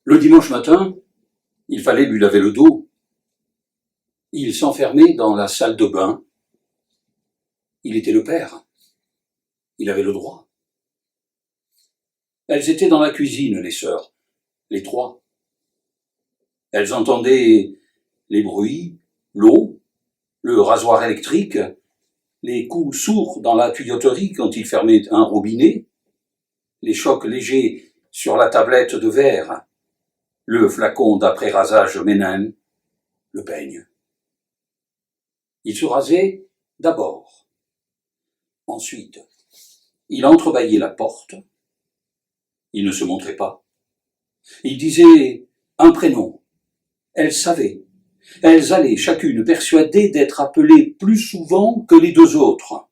Le dimanche matin, il fallait lui laver le dos. Il s'enfermait dans la salle de bain. Il était le père. Il avait le droit. Elles étaient dans la cuisine, les sœurs, les trois. Elles entendaient les bruits, l'eau, le rasoir électrique, les coups sourds dans la tuyauterie quand il fermait un robinet, les chocs légers sur la tablette de verre, le flacon d'après-rasage Ménin, le peigne. Il se rasait d'abord. Ensuite, il entrebâillait la porte. Il ne se montrait pas. Il disait un prénom. Elles savaient. Elles allaient chacune persuadées d'être appelées plus souvent que les deux autres.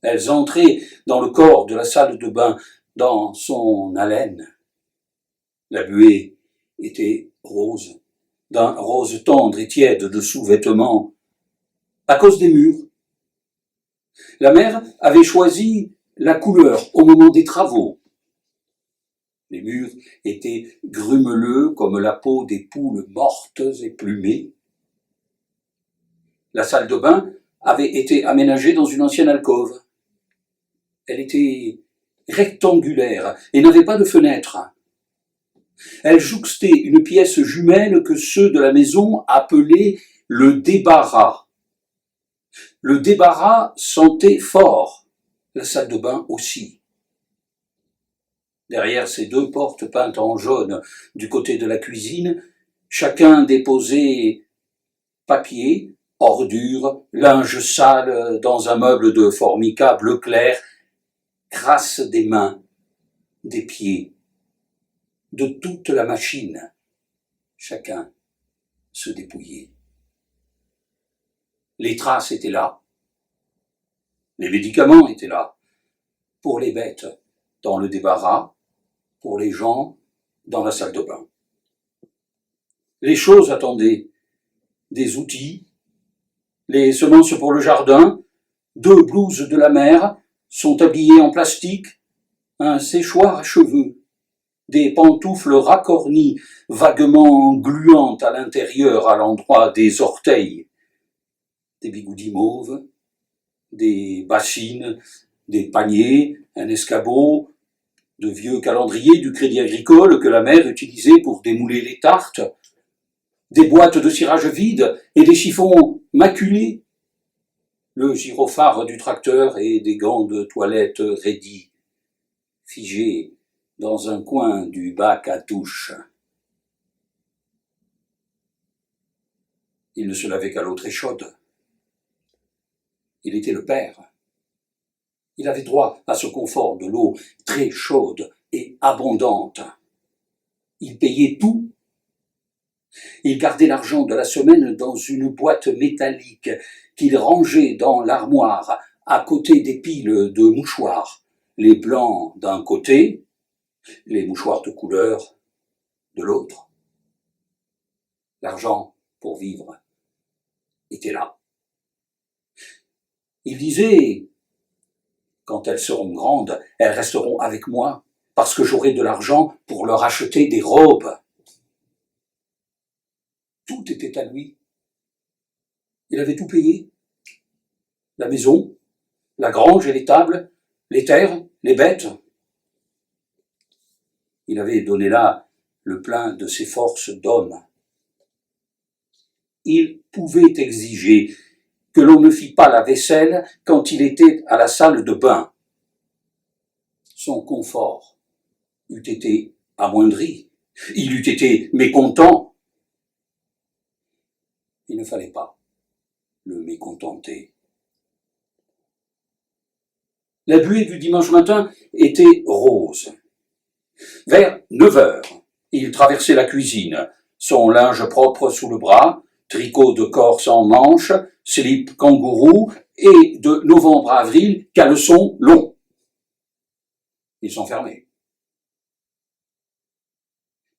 Elles entraient dans le corps de la salle de bain, dans son haleine. La buée était rose, d'un rose tendre et tiède de sous-vêtements, à cause des murs. La mère avait choisi la couleur au moment des travaux. Les murs étaient grumeleux comme la peau des poules mortes et plumées. La salle de bain avait été aménagée dans une ancienne alcôve. Elle était rectangulaire et n'avait pas de fenêtre. Elle jouxtait une pièce jumelle que ceux de la maison appelaient le débarras. Le débarras sentait fort, la salle de bain aussi. Derrière ces deux portes peintes en jaune du côté de la cuisine, chacun déposait papier, ordures, linge sale dans un meuble de formica bleu clair, crasse des mains, des pieds, de toute la machine. Chacun se dépouillait. Les traces étaient là. Les médicaments étaient là. Pour les bêtes, dans le débarras, pour les gens, dans la salle de bain. Les choses attendaient. Des outils, les semences pour le jardin, 2 blouses de la mère, son tablier en plastique, un séchoir à cheveux, des pantoufles racornies, vaguement gluantes à l'intérieur à l'endroit des orteils, des bigoudis mauves, des bassines, des paniers, un escabeau, de vieux calendriers du Crédit Agricole que la mère utilisait pour démouler les tartes, des boîtes de cirage vides et des chiffons maculés, le gyrophare du tracteur et des gants de toilette raidis, figés dans un coin du bac à douche. Il ne se lavait qu'à l'eau très chaude. Il était le père. Il avait droit à ce confort de l'eau très chaude et abondante. Il payait tout. Il gardait l'argent de la semaine dans une boîte métallique qu'il rangeait dans l'armoire à côté des piles de mouchoirs, les blancs d'un côté, les mouchoirs de couleur de l'autre. L'argent pour vivre était là. Il disait, quand elles seront grandes, elles resteront avec moi, parce que j'aurai de l'argent pour leur acheter des robes. Tout était à lui. Il avait tout payé. La maison, la grange et les tables, les terres, les bêtes. Il avait donné là le plein de ses forces d'homme. Il pouvait exiger que l'on ne fît pas la vaisselle quand il était à la salle de bain. Son confort eût été amoindri. Il eût été mécontent. Il ne fallait pas le mécontenter. La buée du dimanche matin était rose. Vers 9 heures, il traversait la cuisine, son linge propre sous le bras, tricot de corse en manches, slip kangourou et de novembre à avril, caleçon long. Il s'enfermait.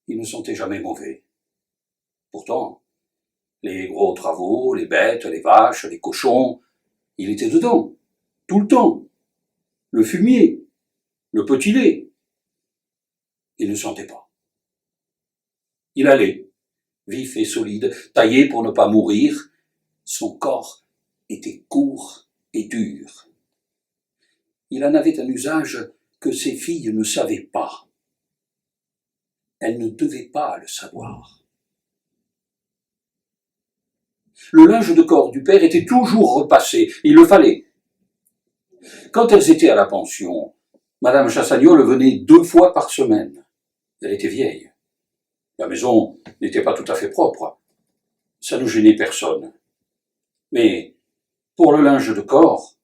Il ne sentait jamais mauvais. Pourtant, les gros travaux, les bêtes, les vaches, les cochons, il était dedans, tout le temps. Le fumier, le petit lait. Il ne sentait pas. Il allait, vif et solide, taillé pour ne pas mourir. Son corps était court et dur. Il en avait un usage que ses filles ne savaient pas. Elles ne devaient pas le savoir. Le linge de corps du père était toujours repassé, il le fallait. Quand elles étaient à la pension, Madame Chassagnol venait 2 fois par semaine. Elle était vieille. La maison n'était pas tout à fait propre. Ça ne gênait personne. Mais pour le linge de corps,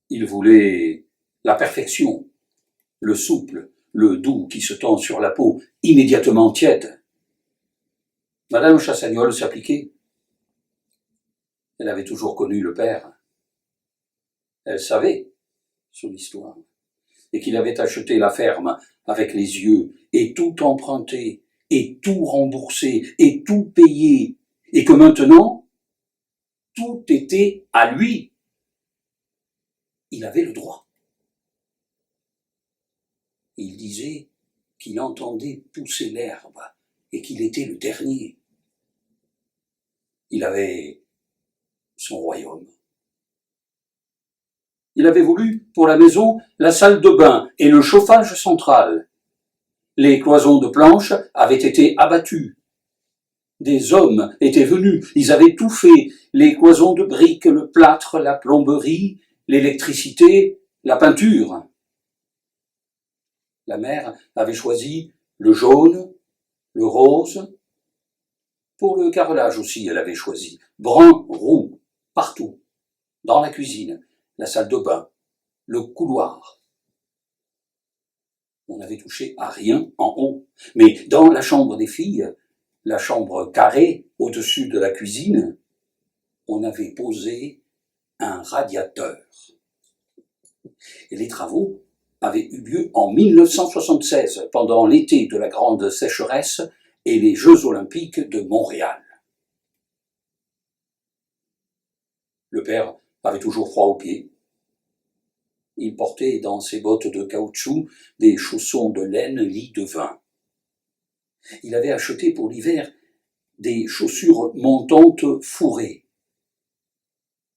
il voulait la perfection, le souple, le doux qui se tend sur la peau, immédiatement tiède. Madame Chassagnol s'appliquait. Elle avait toujours connu le père. Elle savait son histoire, et qu'il avait acheté la ferme avec les yeux, et tout emprunté, et tout remboursé, et tout payé, et que maintenant, tout était à lui. Il avait le droit. Il disait qu'il entendait pousser l'herbe, et qu'il était le dernier. Il avait son royaume. Il avait voulu, pour la maison, la salle de bain et le chauffage central. Les cloisons de planches avaient été abattues. Des hommes étaient venus, ils avaient tout fait, les cloisons de briques, le plâtre, la plomberie, l'électricité, la peinture. La mère avait choisi le jaune, le rose. Pour le carrelage aussi, elle avait choisi brun, roux, partout, dans la cuisine, la salle de bain, le couloir. On n'avait touché à rien en haut, mais dans la chambre des filles, la chambre carrée au-dessus de la cuisine, on avait posé un radiateur. Et les travaux avaient eu lieu en 1976, pendant l'été de la grande sécheresse et les Jeux olympiques de Montréal. Le père avait toujours froid aux pieds. Il portait dans ses bottes de caoutchouc des chaussons de laine lit de vin. Il avait acheté pour l'hiver des chaussures montantes fourrées.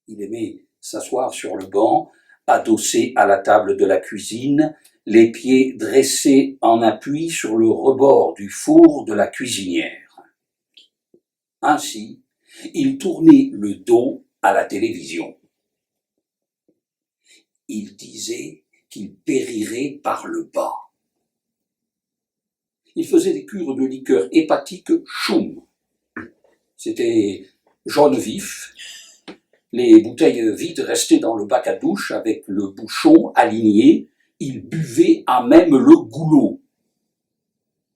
Il aimait s'asseoir sur le banc, adossé à la table de la cuisine, les pieds dressés en appui sur le rebord du four de la cuisinière. Ainsi, il tournait le dos à la télévision. Il disait qu'il périrait par le bas. Il faisait des cures de liqueur hépatique choum. C'était jaune vif. Les bouteilles vides restaient dans le bac à douche avec le bouchon aligné. Il buvait à même le goulot.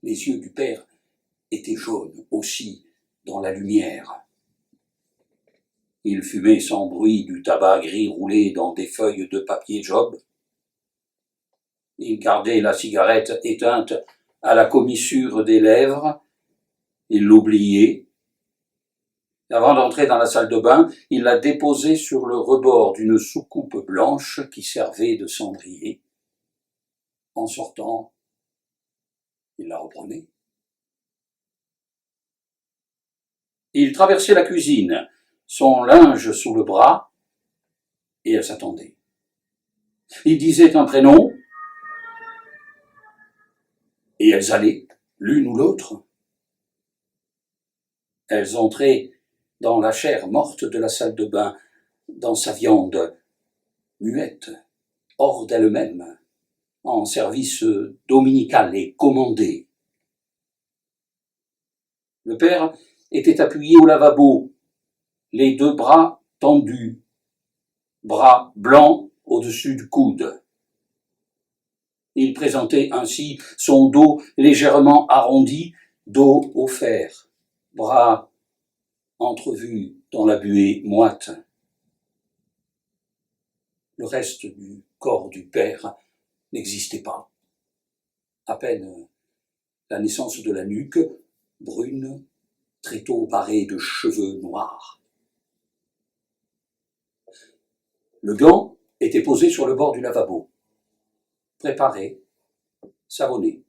Les yeux du père étaient jaunes aussi dans la lumière. Il fumait sans bruit du tabac gris roulé dans des feuilles de papier job. Il gardait la cigarette éteinte à la commissure des lèvres. Il l'oubliait. Avant d'entrer dans la salle de bain, il la déposait sur le rebord d'une soucoupe blanche qui servait de cendrier. En sortant, il la reprenait. Il traversait la cuisine, son linge sous le bras, et elle s'attendait. Il disait un prénom, et elles allaient, l'une ou l'autre. Elles entraient dans la chair morte de la salle de bain, dans sa viande muette, hors d'elle-même, en service dominical et commandé. Le père était appuyé au lavabo, les 2 bras tendus, bras blancs au-dessus du coude. Il présentait ainsi son dos légèrement arrondi, dos au fer, bras entrevus dans la buée moite. Le reste du corps du père n'existait pas. À peine la naissance de la nuque, brune, tréteaux barrés de cheveux noirs. Le gant était posé sur le bord du lavabo. Préparé, savonné.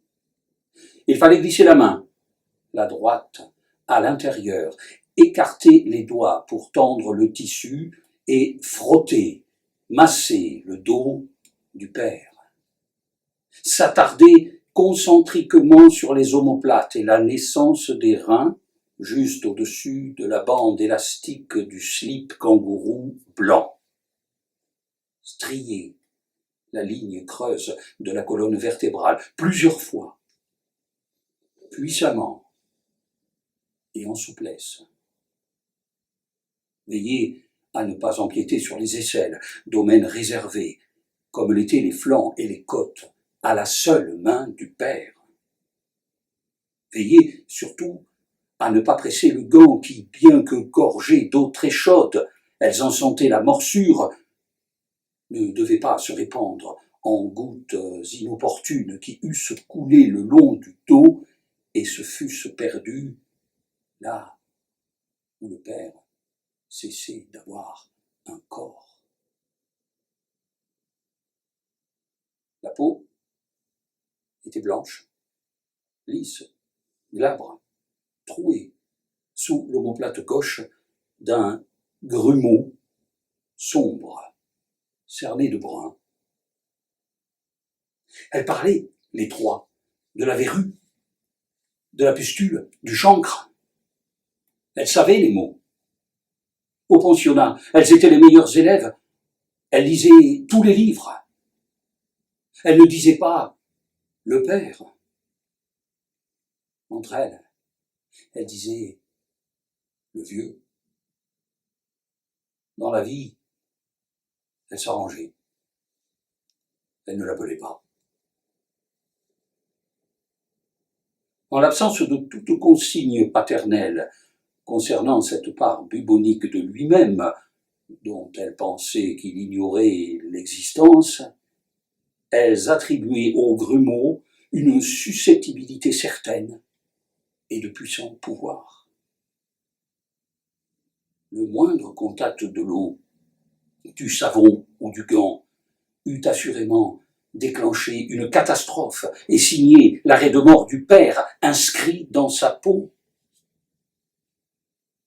Il fallait glisser la main. la droite à l'intérieur, écarter les doigts pour tendre le tissu et frotter, masser le dos du père. S'attarder concentriquement sur les omoplates et la naissance des reins, juste au-dessus de la bande élastique du slip kangourou blanc. Strier la ligne creuse de la colonne vertébrale plusieurs fois, puissamment et en souplesse. Veillez à ne pas empiéter sur les aisselles, domaine réservé, comme l'étaient les flancs et les côtes, à la seule main du père. Veillez surtout à ne pas presser le gant qui, bien que gorgé d'eau très chaude, elles en sentaient la morsure, ne devait pas se répandre en gouttes inopportunes qui eussent coulé le long du dos et se fussent perdues là où le père cessait d'avoir un corps. La peau était blanche, lisse, glabre, trouée, sous l'omoplate gauche d'un grumeau sombre, cerné de brun. Elle parlait, les trois, de la verrue, de la pustule, du chancre. Elles savaient les mots. Au pensionnat, elles étaient les meilleures élèves. Elles lisaient tous les livres. Elles ne disaient pas « le père ». Entre elles, elles disaient « le vieux ». Dans la vie, elles s'arrangeaient. Elles ne l'appelaient pas. En l'absence de toute consigne paternelle concernant cette part bubonique de lui-même, dont elles pensaient qu'il ignorait l'existence, elles attribuaient au grumeau une susceptibilité certaine et de puissants pouvoirs. Le moindre contact de l'eau, du savon ou du gant, eût assurément déclenché une catastrophe et signé l'arrêt de mort du père inscrit dans sa peau.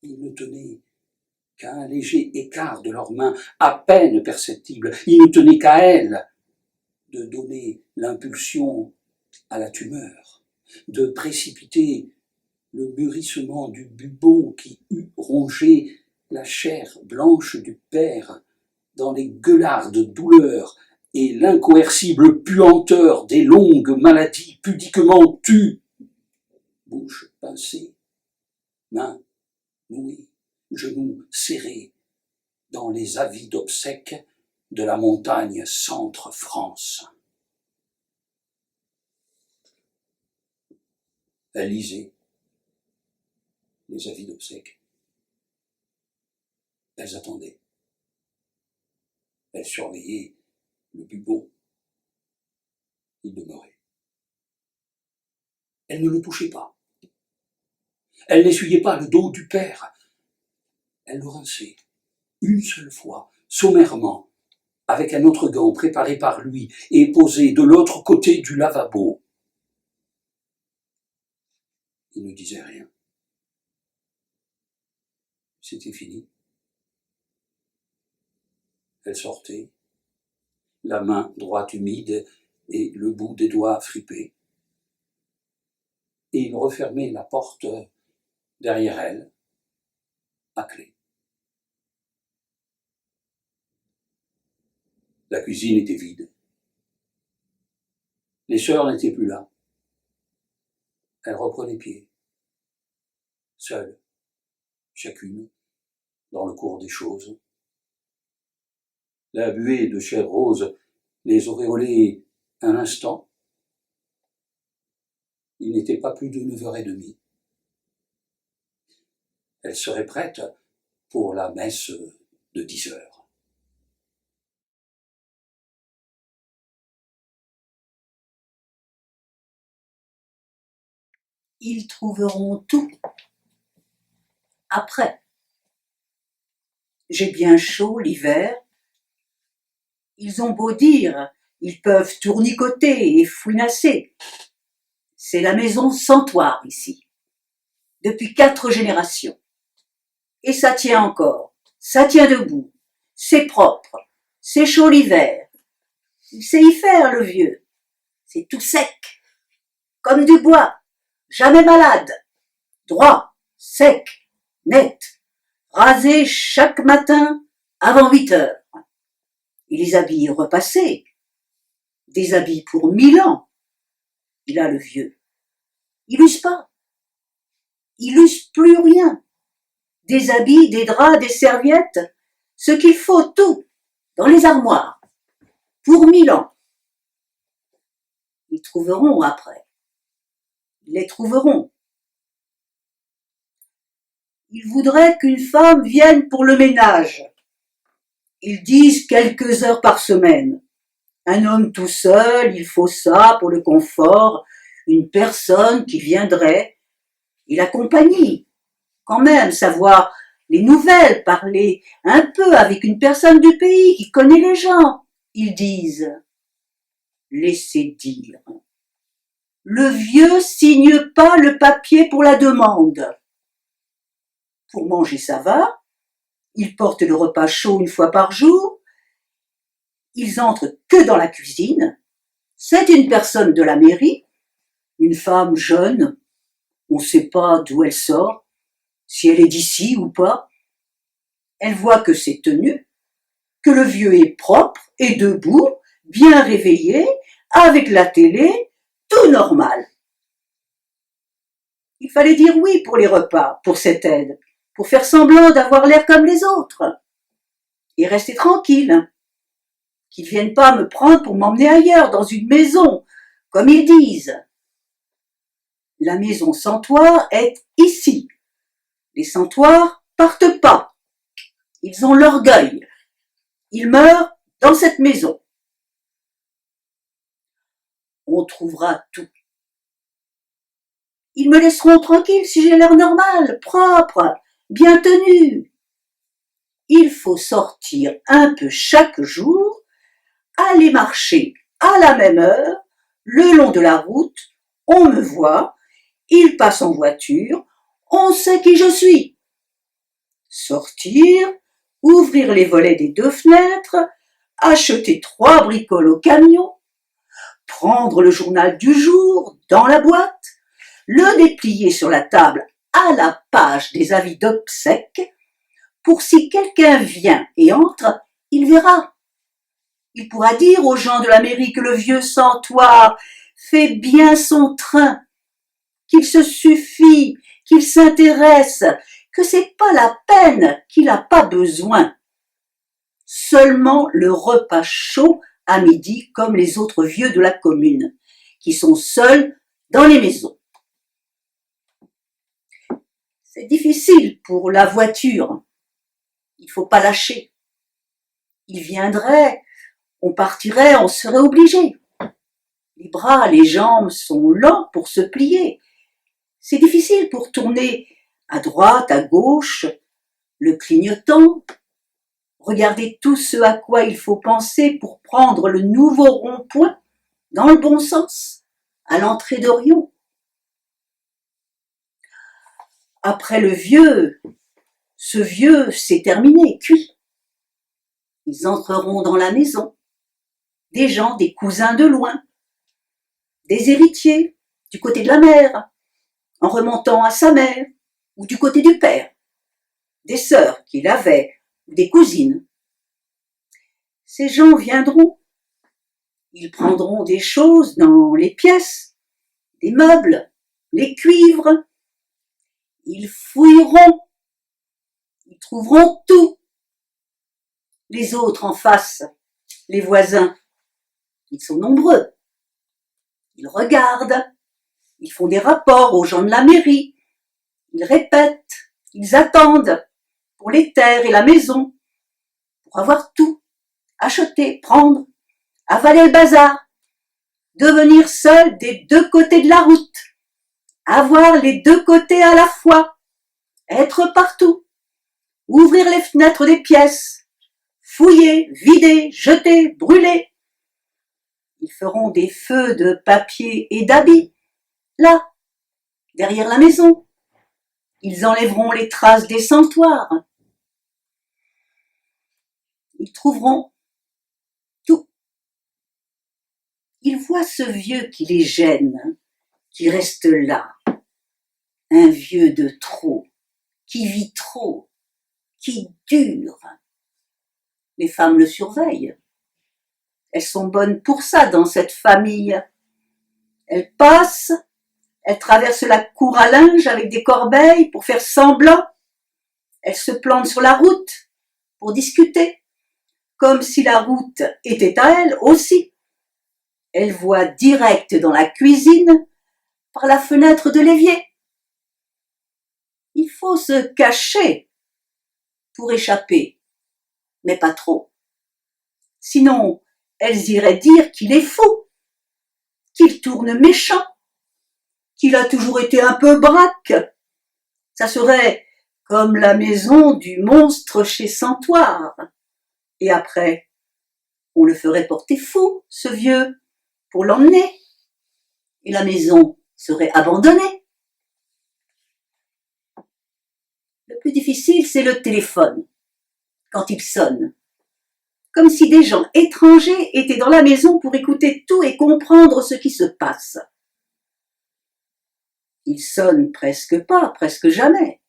Il ne tenait qu'à un léger écart de leurs mains, à peine perceptible. Il ne tenait qu'à elles de donner l'impulsion à la tumeur, de précipiter le mûrissement du bubon qui eût rongé la chair blanche du père dans les gueulardes douleurs et l'incoercible puanteur des longues maladies pudiquement tues. Bouche pincée, mains nouées, genoux serrés dans les avis d'obsèques de la montagne Centre-France. Elle lisait les avis d'obsèques. Elles attendaient. Elles surveillaient le bubon. Il demeurait. Elles ne le touchaient pas. Elles n'essuyaient pas le dos du père. Elles le rinçaient, une seule fois, sommairement, avec un autre gant préparé par lui et posé de l'autre côté du lavabo. Il ne disait rien. C'était fini. Elle sortait, la main droite humide et le bout des doigts fripés. Et il refermait la porte derrière elle, à clé. La cuisine était vide. Les sœurs n'étaient plus là. Elles reprenaient pied, seules, chacune, dans le cours des choses. La buée de chair rose les auréolait un instant. Il n'était pas plus de 9h30. Elles seraient prêtes pour la messe de 10h. Ils trouveront tout après. J'ai bien chaud l'hiver. Ils ont beau dire, ils peuvent tournicoter et fouinasser. C'est la maison Santoire ici. depuis 4 générations. Et ça tient encore, ça tient debout, c'est propre, c'est chaud l'hiver. Il sait y faire, le vieux. C'est tout sec, comme du bois, jamais malade, droit, sec, net, rasé chaque matin avant 8 heures. Et les habits repassés, des habits pour 1000 ans. Il a le vieux. Il use pas. Il use plus rien. Des habits, des draps, des serviettes, ce qu'il faut, tout, dans les armoires, pour 1000 ans. Ils trouveront après. Ils les trouveront. Ils voudraient qu'une femme vienne pour le ménage. Ils disent quelques heures par semaine. Un homme tout seul, il faut ça pour le confort, une personne qui viendrait et l'accompagne. Quand même, savoir les nouvelles, parler un peu avec une personne du pays qui connaît les gens. Ils disent, laissez dire. Le vieux signe pas le papier pour la demande. Pour manger, ça va. Ils portent le repas chaud une fois par jour. Ils entrent que dans la cuisine. C'est une personne de la mairie, une femme jeune. On ne sait pas d'où elle sort, si elle est d'ici ou pas. Elle voit que c'est tenu, que le vieux est propre et debout, bien réveillé, avec la télé, tout normal. Il fallait dire oui pour les repas, pour cette aide, pour faire semblant d'avoir l'air comme les autres. Et rester tranquille. Qu'ils viennent pas me prendre pour m'emmener ailleurs, dans une maison, comme ils disent. La maison sans toit est ici. Les sans-toits partent pas. Ils ont l'orgueil. Ils meurent dans cette maison. On trouvera tout. Ils me laisseront tranquille si j'ai l'air normal, propre, bien tenu. Il faut sortir un peu chaque jour, aller marcher à la même heure, le long de la route, on me voit, il passe en voiture, on sait qui je suis. Sortir, ouvrir les volets des 2 fenêtres, acheter 3 bricoles au camion, prendre le journal du jour dans la boîte, le déplier sur la table à la page des avis d'obsèques, pour si quelqu'un vient et entre, il verra. Il pourra dire aux gens de la mairie que le vieux sans-toit fait bien son train, qu'il se suffit, qu'il s'intéresse, que c'est pas la peine, qu'il n'a pas besoin. Seulement le repas chaud à midi comme les autres vieux de la commune, qui sont seuls dans les maisons. C'est difficile pour la voiture. Il faut pas lâcher. Il viendrait, on partirait, on serait obligé. Les bras, les jambes sont lents pour se plier. C'est difficile pour tourner à droite, à gauche, le clignotant. Regardez tout ce à quoi il faut penser pour prendre le nouveau rond-point dans le bon sens, à l'entrée d'Orion. Après le vieux, ce vieux, c'est terminé, cuit. Ils entreront dans la maison, des gens, des cousins de loin, des héritiers du côté de la mère, en remontant à sa mère, ou du côté du père, des sœurs qu'il avait, ou des cousines. Ces gens viendront, ils prendront des choses dans les pièces, des meubles, les cuivres, ils fouilleront, ils trouveront tout. Les autres en face, les voisins, ils sont nombreux. Ils regardent, ils font des rapports aux gens de la mairie, ils répètent, ils attendent pour les terres et la maison, pour avoir tout, acheter, prendre, avaler le bazar, devenir seul des 2 côtés de la route, avoir les 2 côtés à la fois, être partout, ouvrir les fenêtres des pièces, fouiller, vider, jeter, brûler. Ils feront des feux de papier et d'habits, là, derrière la maison. Ils enlèveront les traces des sentoirs. Ils trouveront tout. Ils voient ce vieux qui les gêne, qui reste là. Un vieux de trop, qui vit trop, qui dure. Les femmes le surveillent. Elles sont bonnes pour ça dans cette famille. Elles passent, elles traversent la cour à linge avec des corbeilles pour faire semblant. Elles se plantent sur la route pour discuter, comme si la route était à elles aussi. Elles voient direct dans la cuisine par la fenêtre de l'évier. Il faut se cacher pour échapper, mais pas trop. Sinon, elles iraient dire qu'il est fou, qu'il tourne méchant, qu'il a toujours été un peu braque. Ça serait comme la maison du monstre chez Santoire. Et après, on le ferait porter fou, ce vieux, pour l'emmener. Et la maison serait abandonnée. Le plus difficile, c'est le téléphone, quand il sonne. Comme si des gens étrangers étaient dans la maison pour écouter tout et comprendre ce qui se passe. Il sonne presque pas, presque jamais.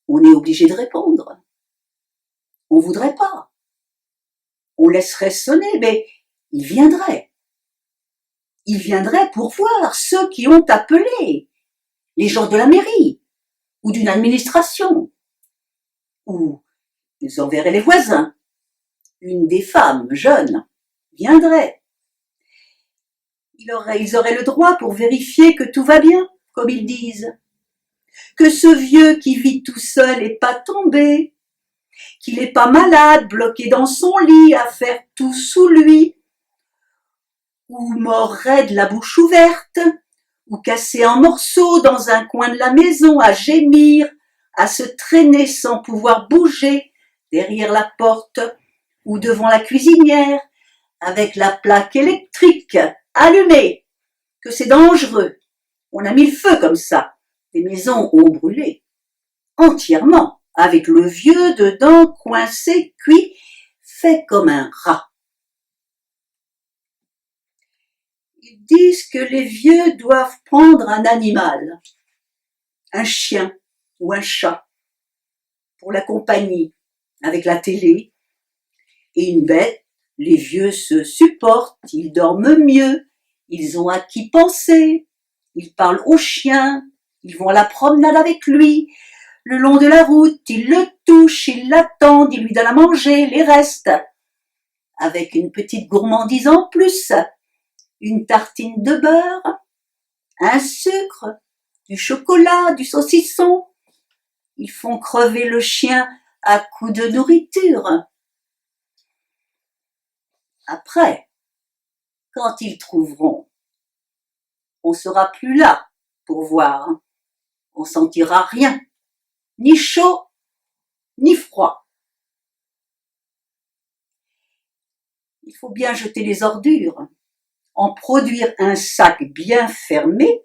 On est obligé de répondre. On voudrait pas. On laisserait sonner, mais il viendrait. Il viendrait pour voir ceux qui ont appelé, les gens de la mairie, ou d'une administration, ou ils enverraient les voisins. Une des femmes jeunes viendrait. Ils auraient le droit pour vérifier que tout va bien, comme ils disent. Que ce vieux qui vit tout seul n'est pas tombé, qu'il n'est pas malade, bloqué dans son lit, à faire tout sous lui, ou mort raide la bouche ouverte, ou cassé en morceaux dans un coin de la maison, à gémir, à se traîner sans pouvoir bouger derrière la porte ou devant la cuisinière, avec la plaque électrique allumée, que c'est dangereux. On a mis le feu comme ça. Les maisons ont brûlé entièrement, avec le vieux dedans, coincé, cuit, fait comme un rat. Ils disent que les vieux doivent prendre un animal, un chien ou un chat, pour la compagnie, avec la télé, et une bête. Les vieux se supportent, ils dorment mieux, ils ont à qui penser, ils parlent au chien, ils vont à la promenade avec lui, le long de la route, ils le touchent, ils l'attendent, ils lui donnent à manger les restes, avec une petite gourmandise en plus, une tartine de beurre, un sucre, du chocolat, du saucisson. Ils font crever le chien à coups de nourriture. Après, quand ils trouveront, on sera plus là pour voir. On sentira rien, ni chaud, ni froid. Il faut bien jeter les ordures, en produire un sac bien fermé,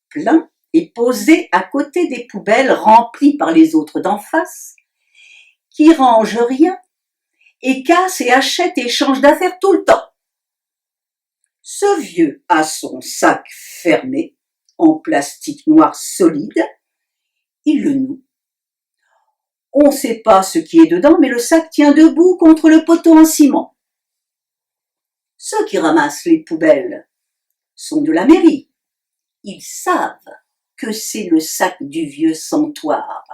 plein, et posé à côté des poubelles remplies par les autres d'en face, qui rangent rien, et cassent et achètent et changent d'affaires tout le temps. Ce vieux a son sac fermé, en plastique noir solide, il le noue. On ne sait pas ce qui est dedans, mais le sac tient debout contre le poteau en ciment. Ceux qui ramassent les poubelles sont de la mairie. Ils savent que c'est le sac du vieux Santoire.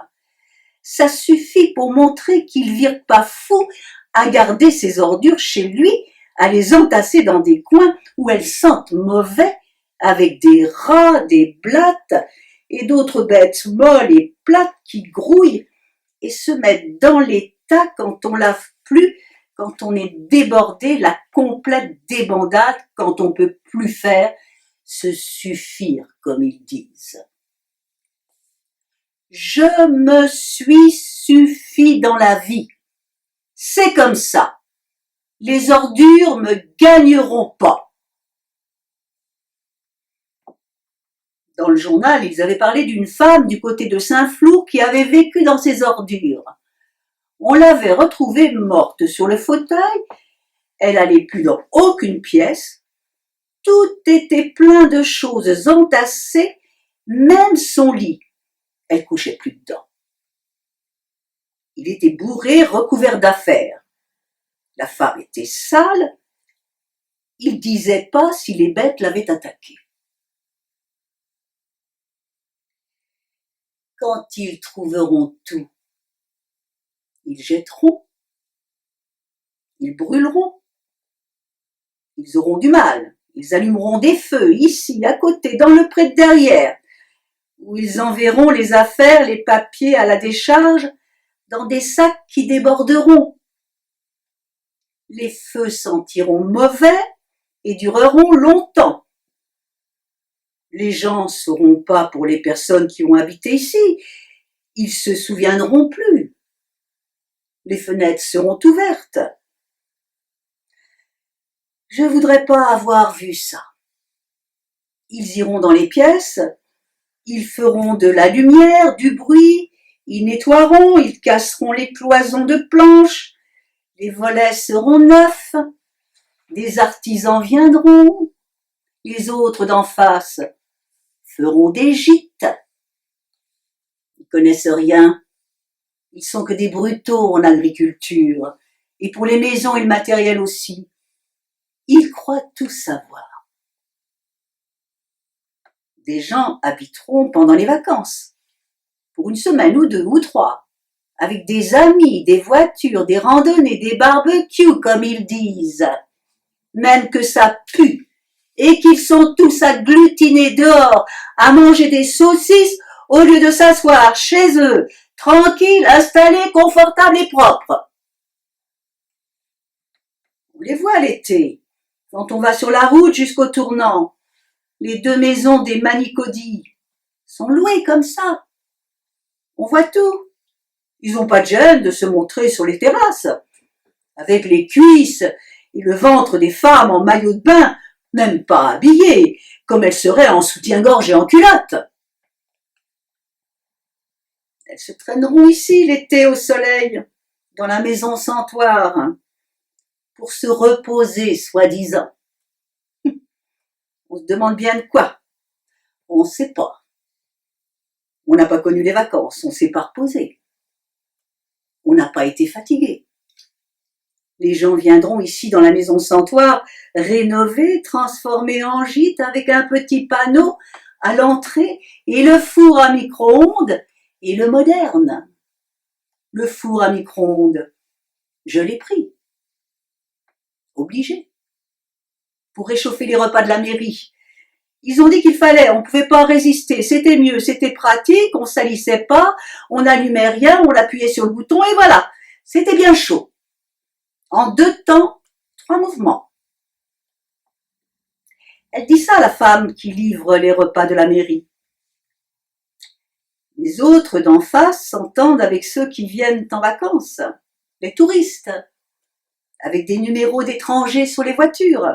Ça suffit pour montrer qu'il vire pas fou à garder ses ordures chez lui, à les entasser dans des coins où elles sentent mauvais, avec des rats, des blattes et d'autres bêtes molles et plates qui grouillent et se mettent dans les tas quand on lave plus, quand on est débordé, la complète débandade, quand on peut plus faire, se suffire, comme ils disent. Je me suis suffi dans la vie. C'est comme ça. Les ordures me gagneront pas. Dans le journal, ils avaient parlé d'une femme du côté de Saint-Flour qui avait vécu dans ses ordures. On l'avait retrouvée morte sur le fauteuil, elle n'allait plus dans aucune pièce, tout était plein de choses entassées, même son lit, elle couchait plus dedans. Il était bourré, recouvert d'affaires. La femme était sale, il disait pas si les bêtes l'avaient attaqué. Quand ils trouveront tout, ils jetteront, ils brûleront, ils auront du mal, ils allumeront des feux ici, à côté, dans le pré de derrière, où ils enverront les affaires, les papiers à la décharge, dans des sacs qui déborderont. Les feux sentiront mauvais et dureront longtemps. Les gens ne sauront pas pour les personnes qui ont habité ici, ils se souviendront plus. Les fenêtres seront ouvertes. Je voudrais pas avoir vu ça. Ils iront dans les pièces, ils feront de la lumière, du bruit, ils nettoieront, ils casseront les cloisons de planches, les volets seront neufs, des artisans viendront, les autres d'en face feront des gîtes. Ils connaissent rien, ils sont que des brutaux en agriculture, et pour les maisons et le matériel aussi. Ils croient tout savoir. Des gens habiteront pendant les vacances, pour une semaine ou 2 ou 3, avec des amis, des voitures, des randonnées, des barbecues, comme ils disent. Même que ça pue, et qu'ils sont tous agglutinés dehors à manger des saucisses au lieu de s'asseoir chez eux, tranquilles, installés, confortables et propres. On les voit l'été, quand on va sur la route jusqu'au tournant. Les 2 maisons des Manicodis sont louées comme ça. On voit tout. Ils n'ont pas de gêne de se montrer sur les terrasses, avec les cuisses et le ventre des femmes en maillot de bain, même pas habillées, comme elles seraient en soutien-gorge et en culotte. Elles se traîneront ici l'été au soleil, dans la maison Santoire, pour se reposer, soi-disant. On se demande bien de quoi. On ne sait pas. On n'a pas connu les vacances, on ne s'est pas reposé. On n'a pas été fatigué. Les gens viendront ici dans la maison Santoire, rénovée, transformée en gîte, avec un petit panneau à l'entrée et le four à micro-ondes et le moderne. Le four à micro-ondes, je l'ai pris. Obligé. Pour réchauffer les repas de la mairie. Ils ont dit qu'il fallait, on ne pouvait pas résister, c'était mieux, c'était pratique, on salissait pas, on n'allumait rien, on appuyait sur le bouton et voilà, c'était bien chaud. En 2 temps, 3 mouvements. Elle dit ça, la femme qui livre les repas de la mairie. Les autres d'en face s'entendent avec ceux qui viennent en vacances, les touristes, avec des numéros d'étrangers sur les voitures.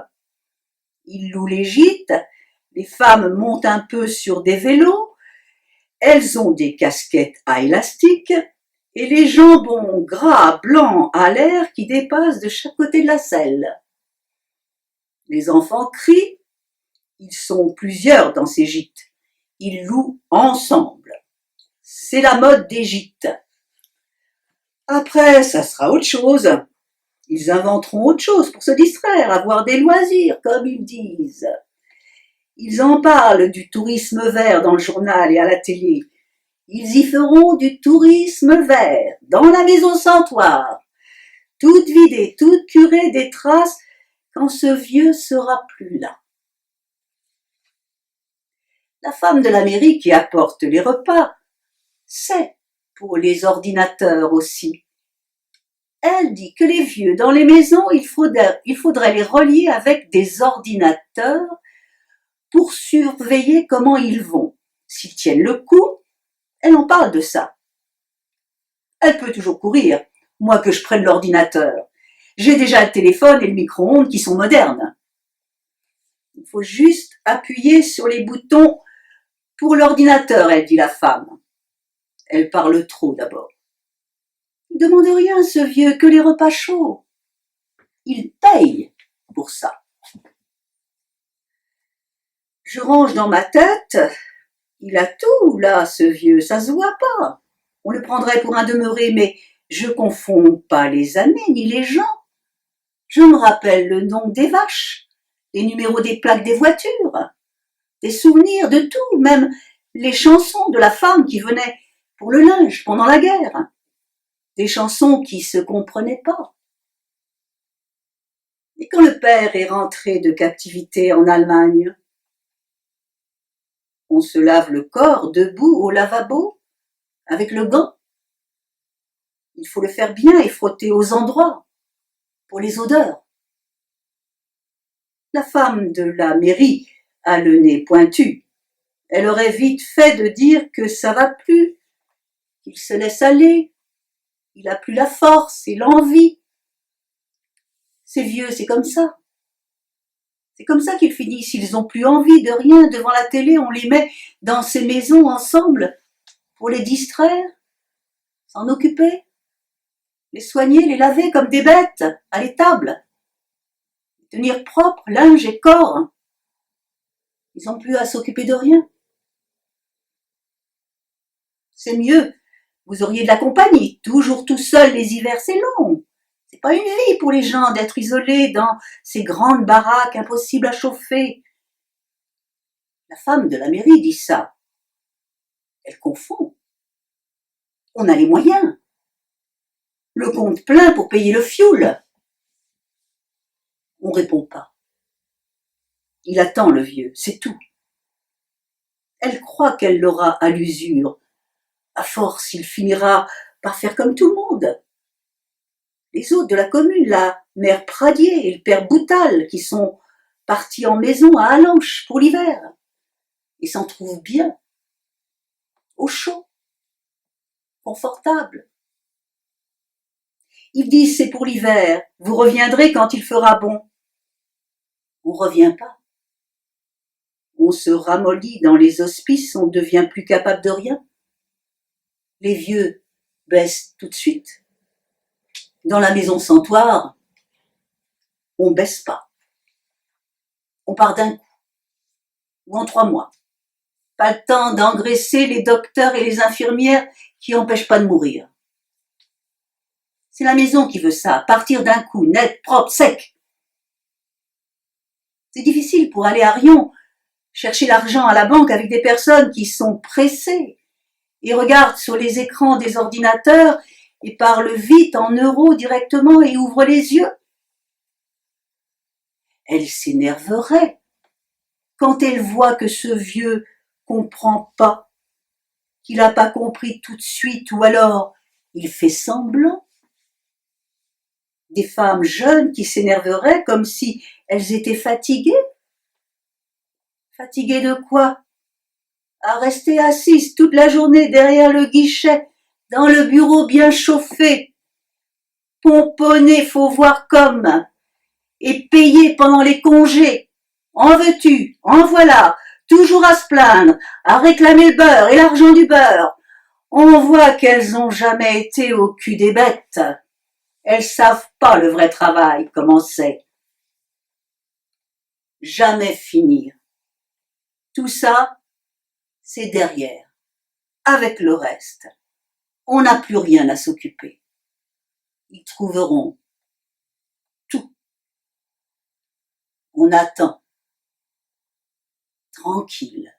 Ils louent les gîtes, les femmes montent un peu sur des vélos, elles ont des casquettes à élastique et les jambons gras blancs à l'air qui dépassent de chaque côté de la selle. Les enfants crient, ils sont plusieurs dans ces gîtes, ils louent ensemble. C'est la mode des gîtes. Après, ça sera autre chose. Ils inventeront autre chose pour se distraire, avoir des loisirs, comme ils disent. Ils en parlent du tourisme vert dans le journal et à la télé. Ils y feront du tourisme vert, dans la maison Santoire, toute vidée, toute curée des traces, quand ce vieux sera plus là. La femme de la mairie qui apporte les repas, c'est pour les ordinateurs aussi. Elle dit que les vieux dans les maisons, il faudrait les relier avec des ordinateurs pour surveiller comment ils vont. S'ils tiennent le coup, elle en parle de ça. Elle peut toujours courir, moi que je prenne l'ordinateur. J'ai déjà le téléphone et le micro-ondes qui sont modernes. Il faut juste appuyer sur les boutons Pour l'ordinateur, elle dit la femme. Elle parle trop d'abord. Il ne demande rien, ce vieux, que les repas chauds. Il paye pour ça. Je range dans ma tête, il a tout, là, ce vieux, ça se voit pas. On le prendrait pour un demeuré, mais je confonds pas les années ni les gens. Je me rappelle le nom des vaches, les numéros des plaques des voitures, des souvenirs de tout, même les chansons de la femme qui venait pour le linge pendant la guerre. Des chansons qui se comprenaient pas. Et quand le père est rentré de captivité en Allemagne, on se lave le corps debout au lavabo avec le gant. Il faut le faire bien et frotter aux endroits pour les odeurs. La femme de la mairie a le nez pointu. Elle aurait vite fait de dire que ça va plus, qu'il se laisse aller, il a plus la force et l'envie. Ces vieux, c'est comme ça. C'est comme ça qu'ils finissent. Ils ont plus envie de rien devant la télé. On les met dans ces maisons ensemble pour les distraire, s'en occuper, les soigner, les laver comme des bêtes à l'étable, tenir propre linge et corps. Ils n'ont plus à s'occuper de rien. C'est mieux. Vous auriez de la compagnie. Toujours tout seul les hivers, c'est long. C'est pas une vie pour les gens d'être isolés dans ces grandes baraques impossibles à chauffer. La femme de la mairie dit ça. Elle confond. On a les moyens. Le compte plein pour payer le fioul. On répond pas. Il attend le vieux, c'est tout. Elle croit qu'elle l'aura à l'usure. À force, il finira par faire comme tout le monde. Les autres de la commune, la mère Pradier et le père Boutal, qui sont partis en maison à Allanche pour l'hiver, ils s'en trouvent bien, au chaud, confortable. Ils disent c'est pour l'hiver, vous reviendrez quand il fera bon. On revient pas. On se ramollit dans les hospices, on ne devient plus capable de rien. Les vieux baissent tout de suite. Dans la maison Santoire, on baisse pas. On part d'un coup, ou en 3 mois. Pas le temps d'engraisser les docteurs et les infirmières qui empêchent pas de mourir. C'est la maison qui veut ça, partir d'un coup, net, propre, sec. C'est difficile pour aller à Rion, chercher l'argent à la banque avec des personnes qui sont pressées et regardent sur les écrans des ordinateurs et parlent vite en euros directement et ouvrent les yeux. Elle s'énerverait quand elle voit que ce vieux comprend pas, qu'il n'a pas compris tout de suite ou alors il fait semblant. Des femmes jeunes qui s'énerveraient comme si elles étaient fatiguées. Fatiguées de quoi? À rester assises toute la journée derrière le guichet, dans le bureau bien chauffé, pomponner faut voir comme, et payer pendant les congés. En veux-tu? En voilà, toujours à se plaindre, à réclamer le beurre et l'argent du beurre. On voit qu'elles ont jamais été au cul des bêtes. Elles savent pas le vrai travail, comment c'est. Jamais finir. Tout ça, c'est derrière, avec le reste. On n'a plus rien à s'occuper. Ils trouveront tout. On attend, tranquille.